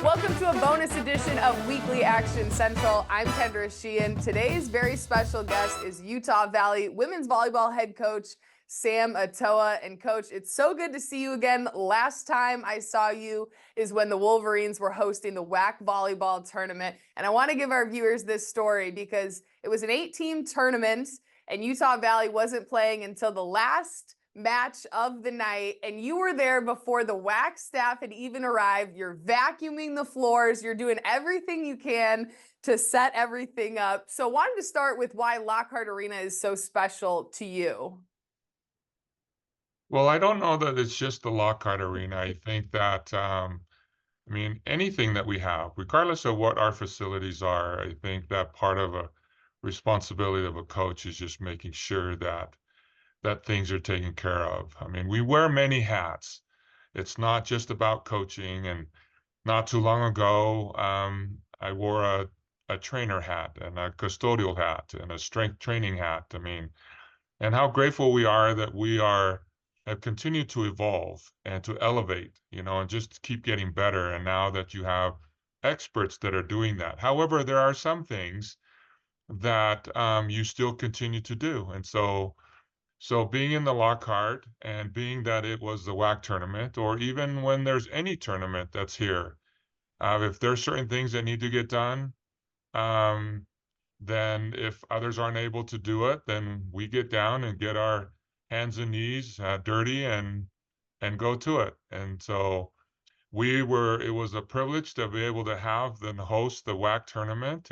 Welcome to a bonus edition of Weekly Action Central. I'm Kendra Sheehan. Today's very special guest is Utah Valley women's volleyball head coach Sam Atoa. And coach, it's so good to see you again. Last time I saw you is when the Wolverines were hosting the WAC volleyball tournament. And I want to give our viewers this story because it was an 8-team tournament and Utah Valley wasn't playing until the last match of the night, and you were there before the WAC staff had even arrived. You're vacuuming the floors, you're doing everything you can to set everything up. So wanted to start with why Lockhart Arena is so special to you. Well, I don't know that it's just the Lockhart Arena. I think that, anything that we have, regardless of what our facilities are, I think that part of a responsibility of a coach is just making sure that things are taken care of. I mean, we wear many hats. It's not just about coaching. And not too long ago, I wore a trainer hat and a custodial hat and a strength training hat. And how grateful we are that we have continued to evolve and to elevate, and just keep getting better. And now that you have experts that are doing that. However, there are some things that you still continue to do. And so being in the Lockhart and being that it was the WAC tournament, or even when there's any tournament that's here, if there's certain things that need to get done, um, then if others aren't able to do it, then we get down and get our hands and knees dirty and go to it. And so it was a privilege to be able to have and host the WAC tournament.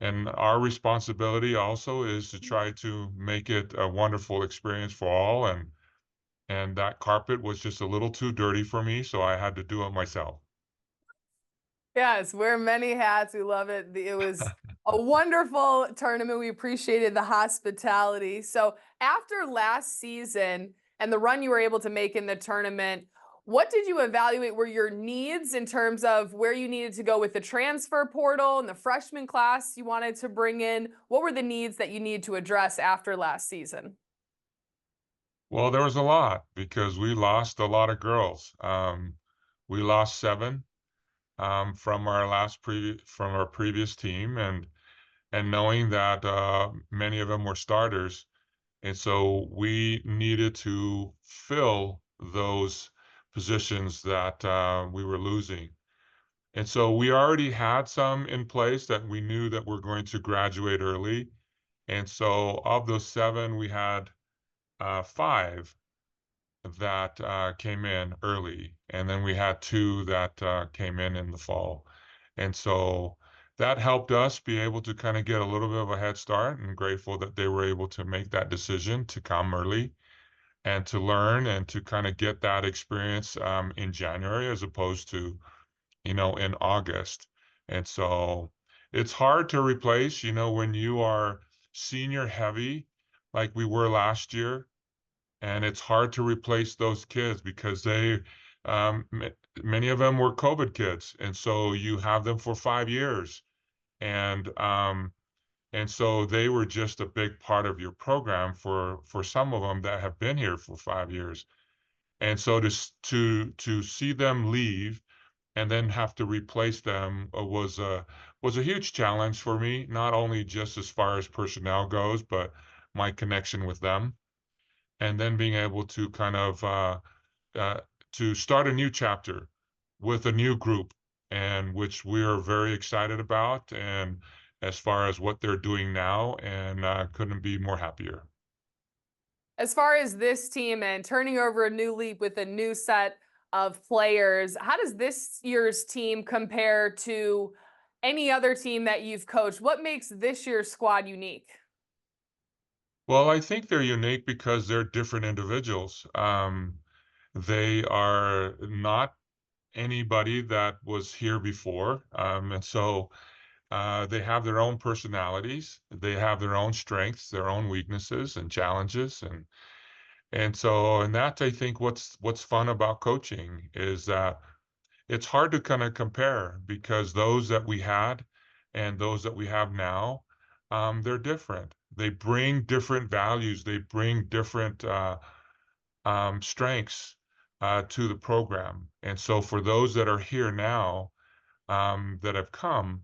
And our responsibility also is to try to make it a wonderful experience for all. And that carpet was just a little too dirty for me, so I had to do it myself. Yes, wear many hats. We love it. It was a wonderful tournament. We appreciated the hospitality. So after last season and the run you were able to make in the tournament, what did you evaluate were your needs in terms of where you needed to go with the transfer portal and the freshman class you wanted to bring in? What were the needs that you need to address after last season? Well, there was a lot because we lost a lot of girls. We lost 7 from from our previous team, and knowing that many of them were starters, and so we needed to fill those positions that we were losing. And so we already had some in place that we knew that were going to graduate early. And so of those 7, we had 5 that came in early, and then we had 2 that came in the fall. And so that helped us be able to kind of get a little bit of a head start, and grateful that they were able to make that decision to come early and to learn and to kind of get that experience in January as opposed to, in August. And so it's hard to replace, when you are senior heavy like we were last year, and it's hard to replace those kids because many of them were COVID kids, and so you have them for 5 years, and and so they were just a big part of your program for some of them that have been here for 5 years, and so to see them leave and then have to replace them was a huge challenge for me, not only just as far as personnel goes, but my connection with them, and then being able to kind of uh, to start a new chapter with a new group, and which we are very excited about, and as far as what they're doing now, and couldn't be more happier. As far as this team and turning over a new leaf with a new set of players, how does this year's team compare to any other team that you've coached? What makes this year's squad unique? Well, I think they're unique because they're different individuals. They are not anybody that was here before, and so they have their own personalities, they have their own strengths, their own weaknesses and challenges, and that, I think, what's fun about coaching is that it's hard to kind of compare because those that we had and those that we have now, they're different. They bring different values. They bring different strengths to the program. And so for those that are here now, that have come,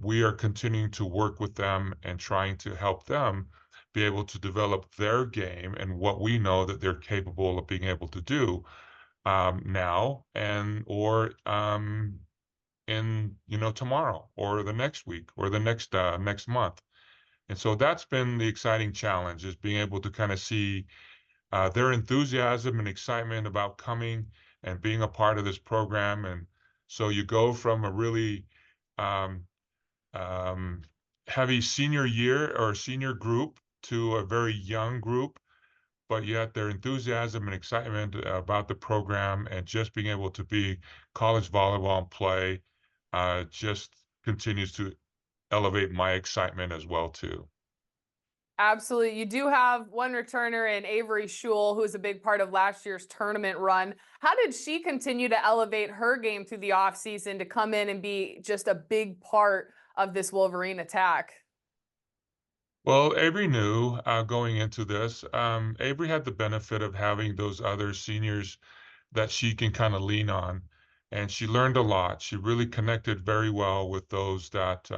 we are continuing to work with them and trying to help them be able to develop their game and what we know that they're capable of being able to do now and or in tomorrow or the next week or the next month. And so that's been the exciting challenge is being able to kind of see their enthusiasm and excitement about coming and being a part of this program. And so you go from a really um, um, heavy senior year or senior group to a very young group, but yet their enthusiasm and excitement about the program and just being able to be college volleyball and play just continues to elevate my excitement as well too. Absolutely. You do have one returner in Avery Shule, who is a big part of last year's tournament run. How did she continue to elevate her game through the offseason to come in and be just a big part of this Wolverine attack? Well, Avery knew going into this. Avery had the benefit of having those other seniors that she can kind of lean on, and she learned a lot. She really connected very well with those that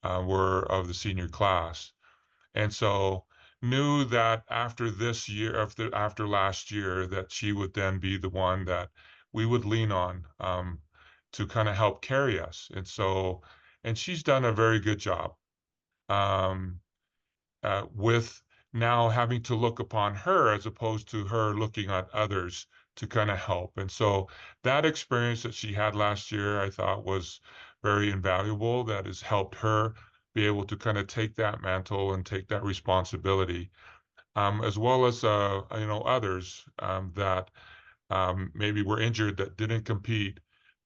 were of the senior class. And so knew that after this year, after last year, that she would then be the one that we would lean on to kind of help carry us. And so, and she's done a very good job um, with now having to look upon her as opposed to her looking at others to kind of help. And so that experience that she had last year, I thought was very invaluable. That has helped her be able to kind of take that mantle and take that responsibility, as well as others that maybe were injured that didn't compete,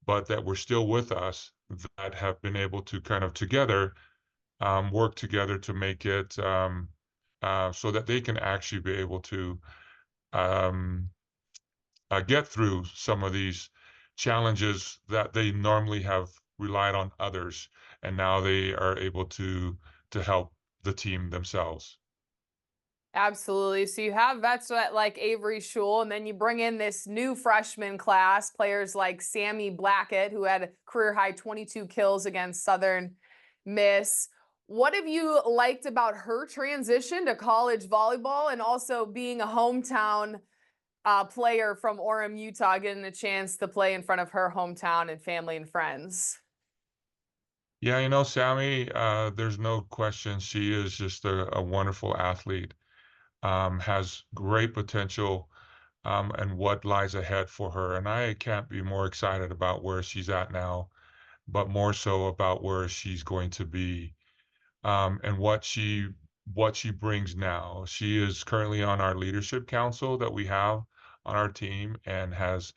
but that were still with us that have been able to kind of together work together to make it so that they can actually be able to um, get through some of these challenges that they normally have relied on others, and now they are able to help the team themselves. Absolutely. So you have vets like Avery Shule, and then you bring in this new freshman class, players like Sammy Blackett, who had a career high 22 kills against Southern Miss. What have you liked about her transition to college volleyball and also being a hometown player from Orem, Utah, getting a chance to play in front of her hometown and family and friends? Yeah, Sammy, there's no question she is just a wonderful athlete, has great potential, and what lies ahead for her. And I can't be more excited about where she's at now, but more so about where she's going to be, and what she brings now. She is currently on our leadership council that we have on our team and has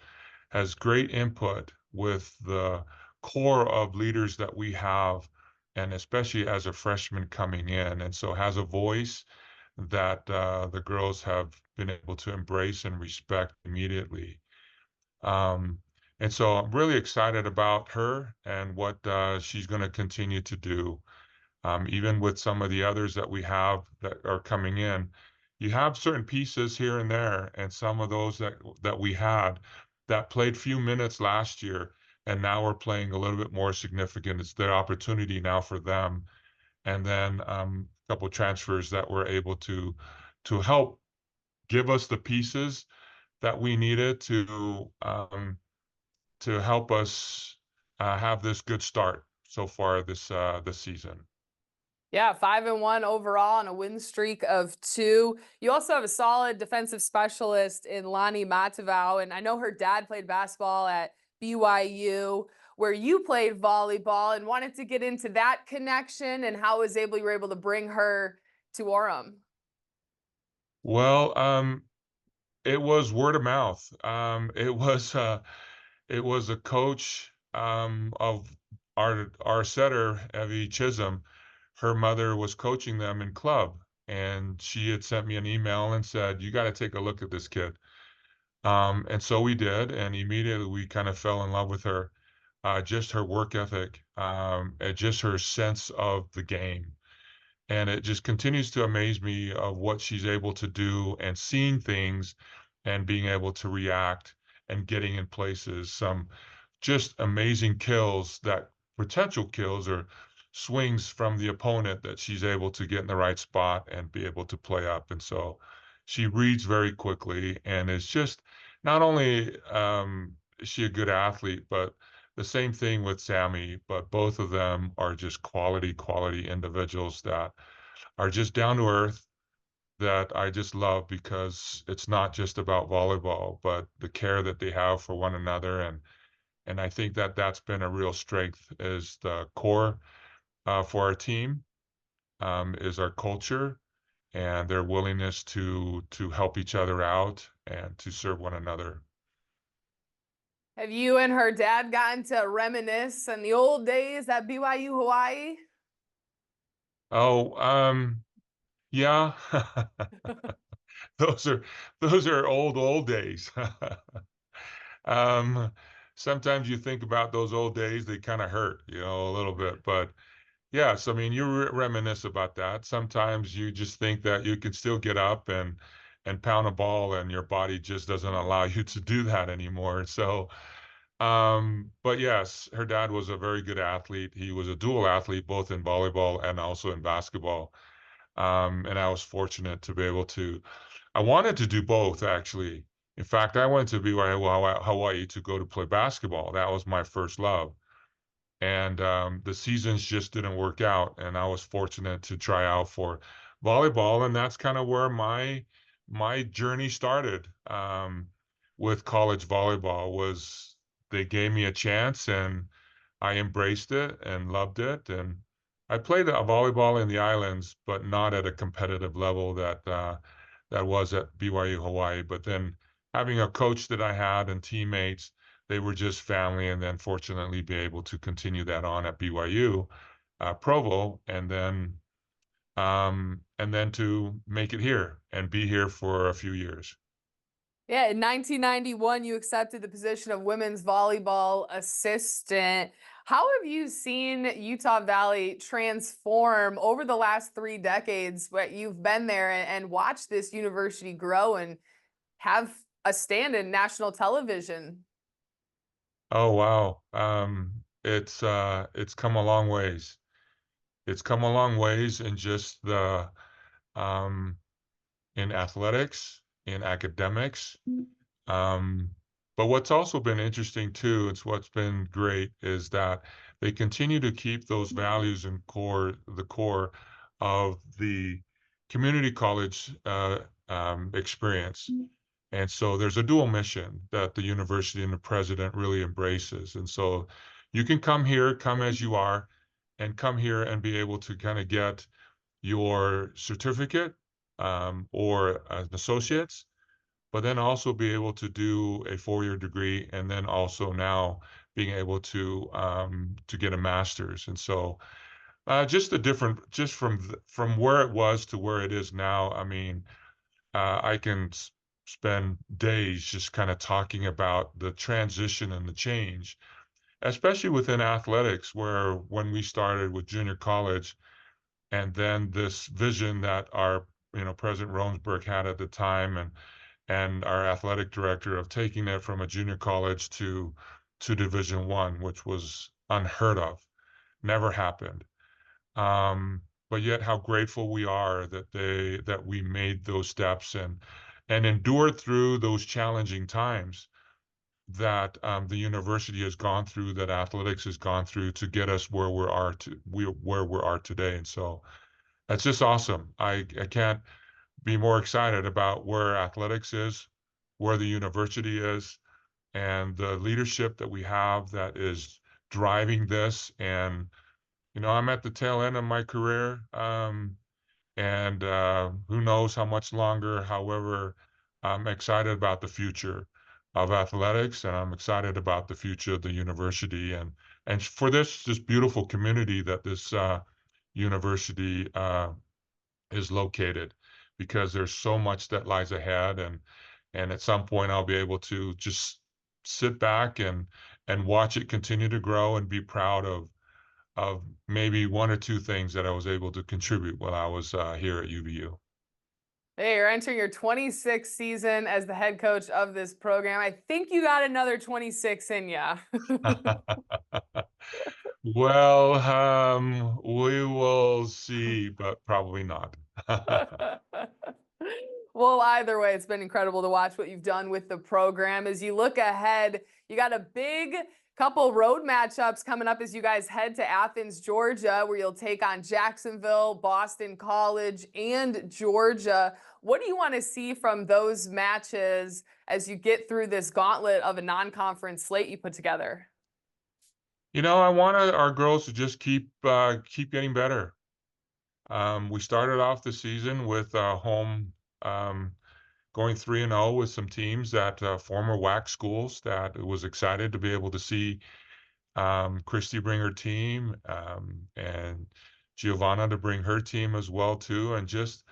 great input with the core of leaders that we have, and especially as a freshman coming in, and so has a voice that the girls have been able to embrace and respect immediately. Um, and so I'm really excited about her and what she's going to continue to do. Even with some of the others that we have that are coming in, you have certain pieces here and there, and some of those that we had that played few minutes last year, and now are playing a little bit more significant. It's their opportunity now for them, and then a couple transfers that were able to help give us the pieces that we needed to help us have this good start so far this season. Yeah, 5-1 overall on a win streak of 2. You also have a solid defensive specialist in Lonnie Matavau, and I know her dad played basketball at BYU, where you played volleyball, and wanted to get into that connection and how you were able to bring her to Orem. Well, it was word of mouth. It was a coach of our setter, Evie Chisholm. Her mother was coaching them in club, and she had sent me an email and said, "You got to take a look at this kid." And so we did, and immediately we kind of fell in love with her. Just her work ethic, and just her sense of the game. And it just continues to amaze me of what she's able to do and seeing things and being able to react and getting in places. Some just amazing kills, that potential kills or swings from the opponent that she's able to get in the right spot and be able to play up. And so she reads very quickly and is just not only is she a good athlete, but the same thing with Sammy, but both of them are just quality individuals that are just down to earth that I just love because it's not just about volleyball, but the care that they have for one another. And I think that that's been a real strength is the core for our team is our culture and their willingness to help each other out and to serve one another. Have you and her dad gotten to reminisce on the old days at BYU Hawaii? Oh, yeah. Those are those are old days. Um, Sometimes you think about those old days, they kind of hurt, a little bit. But yes, I mean, you reminisce about that. Sometimes you just think that you can still get up and pound a ball, and your body just doesn't allow you to do that anymore. So, but yes, her dad was a very good athlete. He was a dual athlete, both in volleyball and also in basketball. And I was fortunate to be able to I wanted to do both, actually. In fact, I went to BYU Hawaii to go to play basketball. That was my first love. And the seasons just didn't work out. And I was fortunate to try out for volleyball. And that's kind of where my journey started with college volleyball was they gave me a chance and I embraced it and loved it. And I played volleyball in the islands, but not at a competitive level that was at BYU Hawaii. But then having a coach that I had and teammates, they were just family. And then fortunately be able to continue that on at BYU, Provo, and then to make it here and be here for a few years. Yeah, in 1991, you accepted the position of women's volleyball assistant. How have you seen Utah Valley transform over the last 3 decades? But you've been there and watched this university grow and have a stand in national television. Oh wow. It's come a long ways. It's come a long ways in just the um in athletics, in academics. Um, but what's also been interesting too, it's what's been great is that they continue to keep those values and the core of the community college experience. And so there's a dual mission that the university and the president really embraces. And so you can come here, come as you are, and come here and be able to kind of get your certificate or an associate's, but then also be able to do a 4-year degree, and then also now being able to get a master's. And so just the different, just from where it was to where it is now. I mean, I can spend days just kind of talking about the transition and the change, especially within athletics, where when we started with junior college, and then this vision that our President Ronsberg had at the time, and our athletic director of taking it from a junior college to Division One, which was unheard of, never happened. But yet, how grateful we are that we made those steps and endured through those challenging times that the university has gone through, that athletics has gone through to get us where we are today. And so that's just awesome. I can't be more excited about where athletics is, where the university is, and the leadership that we have that is driving this. And, I'm at the tail end of my career, and who knows how much longer. However, I'm excited about the future of athletics, and I'm excited about the future of the university and for this beautiful community that this university is located, because there's so much that lies ahead. And at some point I'll be able to just sit back and watch it continue to grow and be proud of maybe one or two things that I was able to contribute while I was here at UVU. Hey, you're entering your 26th season as the head coach of this program. I think you got another 26 in ya. Well, we will see, but probably not. Well, either way, it's been incredible to watch what you've done with the program. As you look ahead, you got a big couple road matchups coming up as you guys head to Athens, Georgia, where you'll take on Jacksonville, Boston College, and Georgia. What do you want to see from those matches as you get through this gauntlet of a non-conference slate you put together? I want our girls to just keep getting better. We started off the season with home going 3-0 with some teams that former WAC schools that was excited to be able to see Christy bring her team and Giovanna to bring her team as well too, and just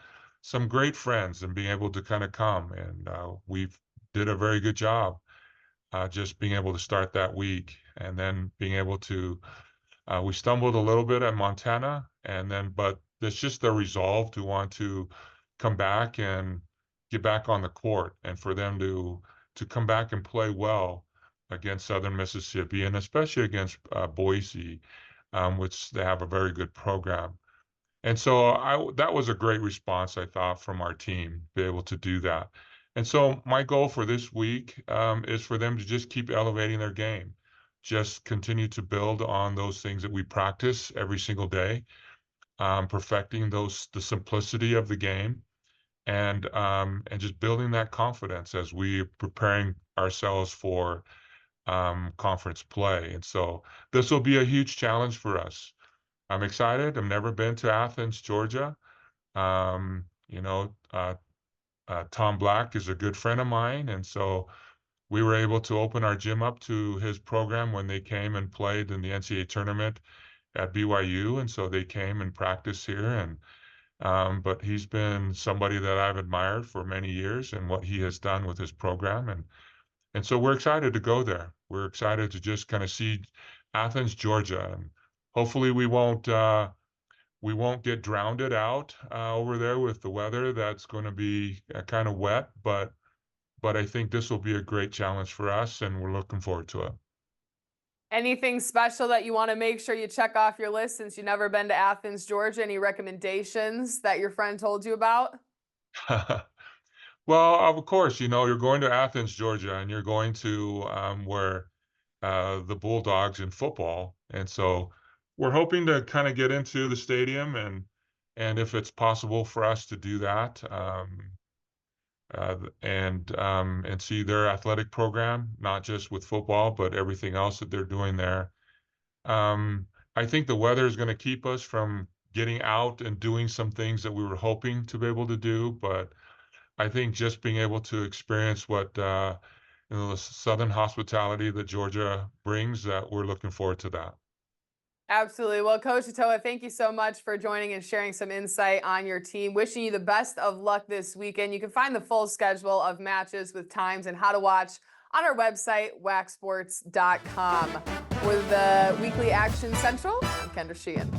some great friends and being able to kind of come and we've did a very good job just being able to start that week and then being able to we stumbled a little bit at Montana, and then but there's just the resolve to want to come back and get back on the court, and for them to come back and play well against Southern Mississippi, and especially against Boise, which they have a very good program. And so that was a great response, I thought, from our team, be able to do that. And so my goal for this week is for them to just keep elevating their game, just continue to build on those things that we practice every single day, perfecting the simplicity of the game, and just building that confidence as we preparing ourselves for conference play. And so this will be a huge challenge for us. I'm excited. I've never been to Athens, Georgia. Um, you know, uh, Tom Black is a good friend of mine, and so we were able to open our gym up to his program when they came and played in the NCAA tournament at BYU, and so they came and practiced here. And but he's been somebody that I've admired for many years and what he has done with his program, and so we're excited to go there. We're excited to just kind of see Athens, Georgia, and hopefully we won't get drowned out over there with the weather. That's going to be kind of wet, but I think this will be a great challenge for us, and we're looking forward to it. Anything special that you want to make sure you check off your list since you've never been to Athens, Georgia? Any recommendations that your friend told you about? Well, of course, you're going to Athens, Georgia, and you're going to where the Bulldogs in football, and so we're hoping to kind of get into the stadium and if it's possible for us to do that, and see their athletic program, not just with football, but everything else that they're doing there. Um, I think the weather is going to keep us from getting out and doing some things that we were hoping to be able to do, but I think just being able to experience what the Southern hospitality that Georgia brings, that we're looking forward to that. Absolutely. Well, Coach Atoa, thank you so much for joining and sharing some insight on your team. Wishing you the best of luck this weekend. You can find the full schedule of matches with times and how to watch on our website, waxsports.com. For the Weekly Action Central, I'm Kendra Sheehan.